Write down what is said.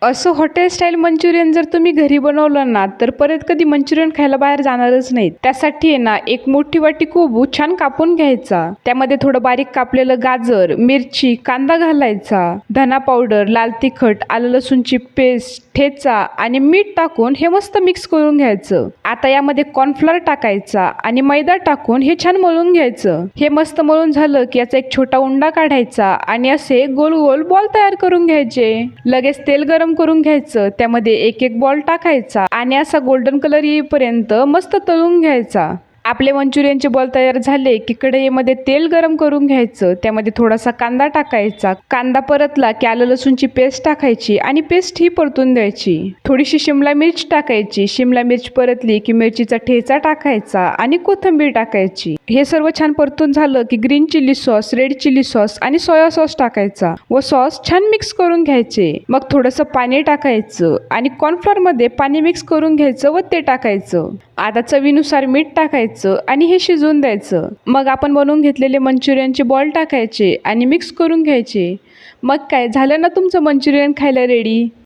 असं hotel style Manchurian जर तुम्ही घरी बनवलं ना तर परत कधी मंचुरियन खायला बाहेर जाणारच नाहीत. त्यासाठी आहे ना एक मोठी वाटी कोबू छान कापून घ्यायचा. त्यामध्ये थोडं बारीक कापलेलं गाजर, मिरची, कांदा घालायचा. धना पावडर, लाल तिखट, आलं लसूणची पेस्ट, ठेचा आणि मीठ टाकून हे मस्त मिक्स करून घ्यायचं. आता यामध्ये कॉर्नफ्लोअर टाकायचा आणि मैदा टाकून हे छान मळून घ्यायचं. हे मस्त मळून झालं की याचा एक छोटा उंडा काढायचा आणि असे गोल गोल बॉल तयार करून घ्यायचे. लगेच तेल गरम करून घ्यायचं. त्यामध्ये एक एक बॉल टाकायचा आणि असा गोल्डन कलर येईपर्यंत मस्त तळून घ्यायचा. आपले मंचुरियनचे बॉल तयार झाले की कढईमध्ये तेल गरम करून घ्यायचं. त्यामध्ये थोडासा कांदा टाकायचा. कांदा परतला की आलं लसूणची पेस्ट टाकायची आणि पेस्ट ही परतून द्यायची. थोडीशी शिमला मिर्च टाकायची. शिमला मिर्च परतली की मिरचीचा ठेचा टाकायचा आणि कोथिंबीर टाकायची. हे सर्व छान परतून झालं की green chilli sauce, red chilli sauce आणि सोया सॉस टाकायचा व सॉस छान मिक्स करून घ्यायचे. मग थोडंसं पाणी टाकायचं आणि कॉर्नफ्लोअर मध्ये पाणी मिक्स करून घ्यायचं व ते टाकायचं. आता चवीनुसार मीठ टाकायचं आणि हे शिजवून द्यायचं. मग आपण बनवून घेतलेले मंचुरियनचे बॉल टाकायचे आणि मिक्स करून घ्यायचे. मग काय झालं ना तुमचं मंचुरियन खायला रेडी.